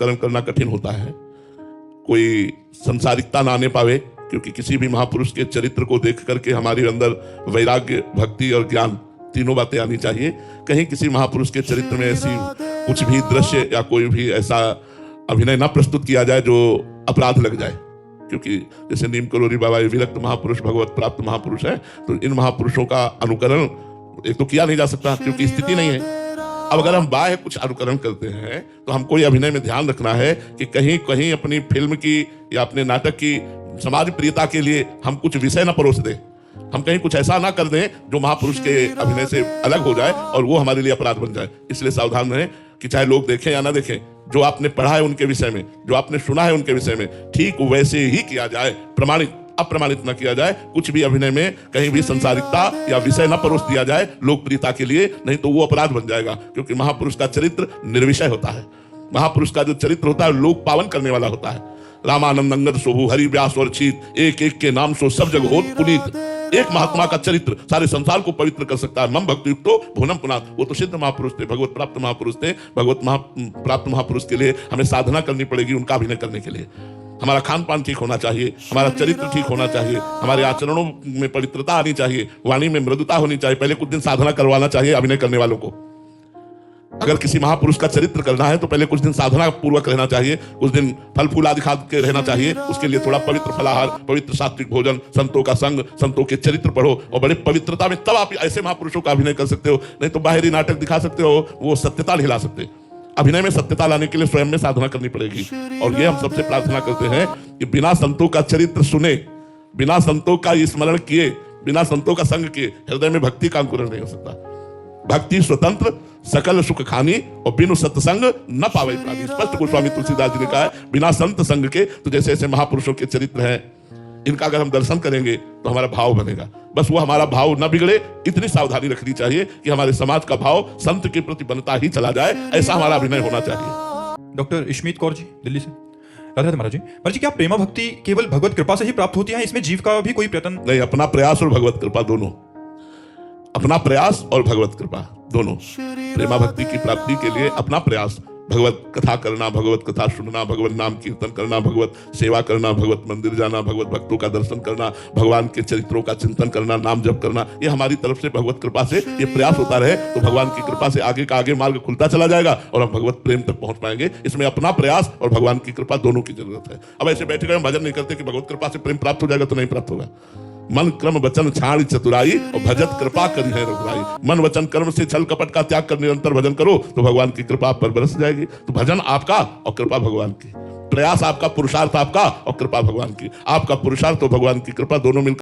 कर्म करना कठिन होता है, कोई संसारिकता ना आने पावे, क्योंकि किसी भी महापुरुष के चरित्र को देख करके हमारे अंदर वैराग्य, भक्ति और ज्ञान तीनों बातें आनी चाहिए। कहीं किसी महापुरुष के चरित्र में ऐसी कुछ भी दृश्य या कोई भी ऐसा अभिनय ना प्रस्तुत किया जाए जो अपराध लग जाए, क्योंकि जैसे नीम करोरी बाबा विरक्त महापुरुष, भगवत प्राप्त महापुरुष है, तो इन महापुरुषों का अनुकरण एक तो किया नहीं जा सकता क्योंकि स्थिति नहीं है। अब अगर हम बाह्य कुछ अनुकरण करते हैं तो हमको ये अभिनय में ध्यान रखना है कि कहीं कहीं अपनी फिल्म की या अपने नाटक की समाज प्रियता के लिए हम कुछ विषय न परोस दें, हम कहीं कुछ ऐसा ना कर दें जो महापुरुष के अभिनय से अलग हो जाए और वो हमारे लिए अपराध बन जाए। इसलिए सावधान रहें कि चाहे लोग देखें या ना देखें, जो आपने पढ़ा है उनके विषय में, जो आपने सुना है उनके विषय में, ठीक वैसे ही किया जाए, प्रमाणित अप्रमाणित न किया जाए। कुछ भी अभिनय में कहीं भी संसारिकता या विषय न परोस दिया जाए लोकप्रियता के लिए, नहीं तो वो अपराध बन जाएगा। क्योंकि महापुरुष का चरित्र निर्विषय होता है, महापुरुष का जो चरित्र होता है लोक पावन करने वाला होता है। रामानंद अंगद सोहु हरि व्यास और चीत, एक एक के नाम सो सब जग होत पुनीत। एक महात्मा का चरित्र सारे संसार को पवित्र कर सकता है। मम भक्ति युक्तो भुवनम पुनात। वो तो सिद्ध महापुरुष थे, भगवत प्राप्त महापुरुष थे। भगवत प्राप्त महापुरुष के लिए हमें साधना करनी पड़ेगी उनका अभिनय करने के लिए। हमारा खान पान ठीक होना चाहिए, हमारा चरित्र ठीक होना चाहिए, हमारे आचरणों में पवित्रता आनी चाहिए, वाणी में मृदुता होनी चाहिए। पहले कुछ दिन साधना करवाना चाहिए अभिनय करने वालों को। अगर किसी महापुरुष का चरित्र करना है तो पहले कुछ दिन साधना पूर्वक रहना चाहिए, कुछ दिन फल फूल आदि खा के रहना चाहिए। उसके लिए थोड़ा पवित्र फलाहार, पवित्र सात्विक भोजन, संतों का संग, संतों के चरित्र पढ़ो और बड़े पवित्रता में तब आप ऐसे महापुरुषों का अभिनय कर सकते हो। नहीं तो बाहरी नाटक दिखा सकते हो, वो सत्यता नहीं ला सकते। अभिनय में सत्यता लाने के लिए स्वयं में साधना करनी पड़ेगी। और ये हम सबसे प्रार्थना करते हैं कि बिना संतों का चरित्र सुने, बिना संतों का स्मरण किए, बिना संतों का संग किए हृदय में भक्ति का अंकुरण नहीं हो सकता। भक्ति स्वतंत्र सकल सुख खानी और बिनु सत्संग न पावे प्राणी। स्पष्ट गोस्वामी तुलसीदास जी ने कहा है, बिना संत संग के तो जैसे ऐसे महापुरुषों के चरित्र हैं, इनका अगर हम दर्शन करेंगे तो हमारा भाव बनेगा। बस वो हमारा भाव न बिगड़े, इतनी सावधानी रखनी चाहिए कि हमारे समाज का भाव संत के प्रति बनता ही चला जाए, ऐसा हमारा अभिनय होना चाहिए। डॉक्टर इश्मीत कौर जी, दिल्ली से। राधे महाराज जी। महाराज जी, क्या प्रेमा भक्ति केवल भगवत कृपा से ही प्राप्त होती है? इसमें जीव का भी कोई प्रयत्न नहीं? अपना प्रयास और भगवत कृपा दोनों, अपना प्रयास और भगवत कृपा दोनों। प्रेमा भक्ति की प्राप्ति के लिए अपना प्रयास, भगवत कथा करना, भगवत कथा सुनना, भगवत नाम कीर्तन करना, भगवत सेवा करना, भगवत मंदिर जाना, भगवत भक्तों का दर्शन करना, भगवान के चरित्रों का चिंतन करना, नाम जप करना, ये हमारी तरफ से भगवत कृपा से ये प्रयास होता रहे तो भगवान की कृपा से आगे का आगे मार्ग खुलता चला जाएगा और हम भगवत प्रेम तक पहुंच पाएंगे। इसमें अपना प्रयास और भगवान की कृपा दोनों की जरूरत है। अब ऐसे बैठे हम भजन नहीं करते कि भगवत कृपा से प्रेम प्राप्त हो जाएगा, तो नहीं प्राप्त होगा। मन क्रम वचन छाड़ चतुराई और भजत कृपा करी है रघुराई। मन वचन कर्म से छल कपट का त्याग कर निरंतर भजन करो तो भगवान की कृपा आप पर बरस जाएगी। तो भजन आपका और कृपा भगवान की, प्रयास आपका, पुरुषार्थ आपका और कृपा भगवान की। आपका पुरुषार्थ और भगवान की कृपा दोनों मिलकर